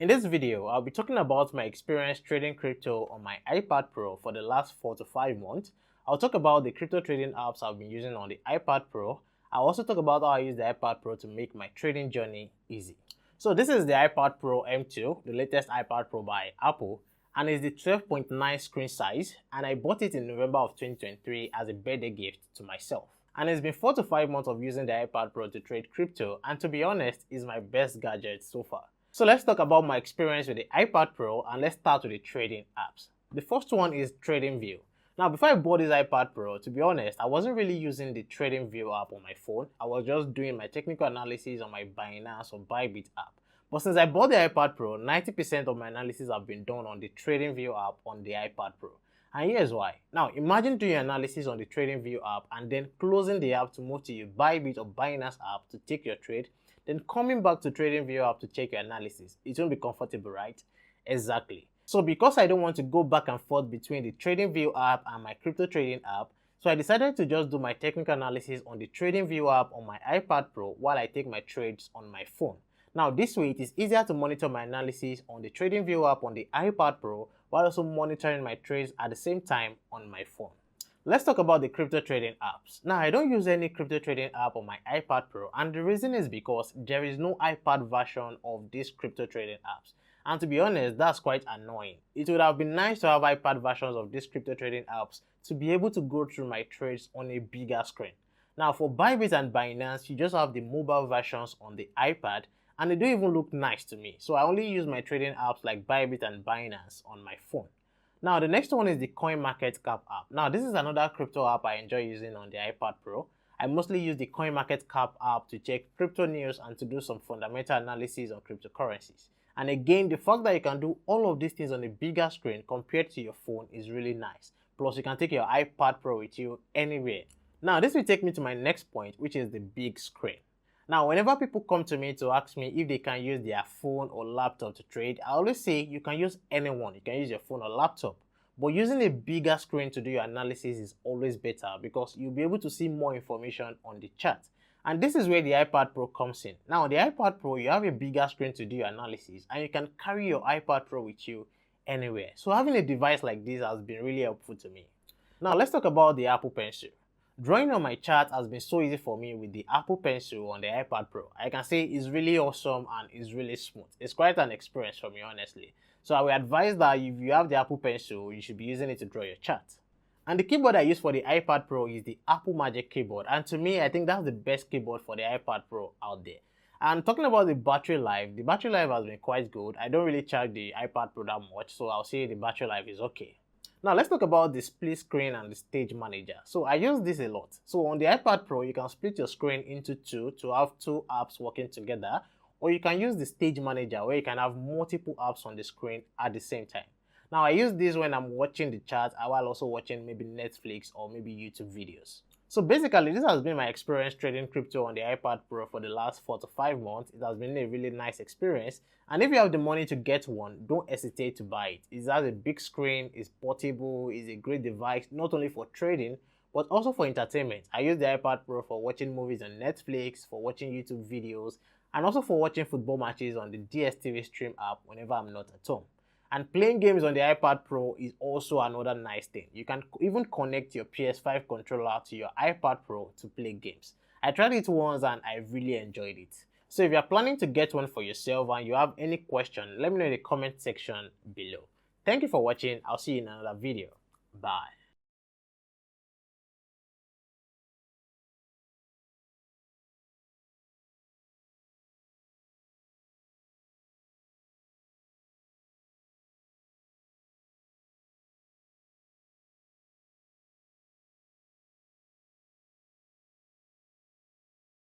In this video, I'll be talking about my experience trading crypto on my iPad Pro for the last 4 to 5 months. I'll talk about the crypto trading apps I've been using on the iPad Pro. I'll also talk about how I use the iPad Pro to make my trading journey easy. So this is the iPad Pro M2, the latest iPad Pro by Apple, and it's the 12.9 screen size, and I bought it in November of 2023 as a birthday gift to myself. And it's been 4 to 5 months of using the iPad Pro to trade crypto, and to be honest, it's my best gadget so far. So let's talk about my experience with the iPad Pro, and let's start with the trading apps. The first one is TradingView. Now, before I bought this iPad Pro, to be honest, I wasn't really using the TradingView app on my phone. I was just doing my technical analysis on my Binance or Bybit app. But since I bought the iPad Pro, 90% of my analysis have been done on the TradingView app on the iPad Pro. And here's why. Now, imagine doing analysis on the TradingView app and then closing the app to move to your Bybit or Binance app to take your trade, then coming back to TradingView app to check your analysis. It won't be comfortable, right? Exactly. So because I don't want to go back and forth between the TradingView app and my crypto trading app, so I decided to just do my technical analysis on the TradingView app on my iPad Pro while I take my trades on my phone. Now this way it is easier to monitor my analysis on the TradingView app on the iPad Pro while also monitoring my trades at the same time on my phone. Let's talk about the crypto trading apps. Now I don't use any crypto trading app on my iPad Pro, and the reason is because there is no iPad version of these crypto trading apps. And to be honest, that's quite annoying. It would have been nice to have iPad versions of these crypto trading apps to be able to go through my trades on a bigger screen. Now for Bybit and Binance, you just have the mobile versions on the iPad, and they don't even look nice to me. So I only use my trading apps like Bybit and Binance on my phone. Now the next one is the CoinMarketCap app. Now this is another crypto app I enjoy using on the iPad Pro. I mostly use the CoinMarketCap app to check crypto news and to do some fundamental analysis on cryptocurrencies. And again, the fact that you can do all of these things on a bigger screen compared to your phone is really nice. Plus you can take your iPad Pro with you anywhere. Now this will take me to my next point, which is the big screen. Now, whenever people come to me to ask me if they can use their phone or laptop to trade, I always say you can use anyone. You can use your phone or laptop. But using a bigger screen to do your analysis is always better because you'll be able to see more information on the chart. And this is where the iPad Pro comes in. Now, on the iPad Pro, you have a bigger screen to do your analysis, and you can carry your iPad Pro with you anywhere. So having a device like this has been really helpful to me. Now, let's talk about the Apple Pencil. Drawing on my chart has been so easy for me with the Apple Pencil on the iPad Pro. I can say it's really awesome and it's really smooth. It's quite an experience for me, honestly. So I would advise that if you have the Apple Pencil, you should be using it to draw your chart. And the keyboard I use for the iPad Pro is the Apple Magic Keyboard. And to me, I think that's the best keyboard for the iPad Pro out there. And talking about the battery life has been quite good. I don't really charge the iPad Pro that much, so I'll say the battery life is okay. Now let's talk about the split screen and the stage manager. So I use this a lot. So on the iPad Pro, you can split your screen into two to have two apps working together, or you can use the stage manager where you can have multiple apps on the screen at the same time. Now I use this when I'm watching the chart while also watching maybe Netflix or maybe YouTube videos. So basically, this has been my experience trading crypto on the iPad Pro for the last 4 to 5 months. It has been a really nice experience. And if you have the money to get one, don't hesitate to buy it. It has a big screen, it's portable, it's a great device, not only for trading, but also for entertainment. I use the iPad Pro for watching movies on Netflix, for watching YouTube videos, and also for watching football matches on the DSTV Stream app whenever I'm not at home. And playing games on the iPad Pro is also another nice thing. You can even connect your PS5 controller to your iPad Pro to play games. I tried it once and I really enjoyed it. So if you're planning to get one for yourself and you have any question, let me know in the comment section below. Thank you for watching. I'll see you in another video. Bye.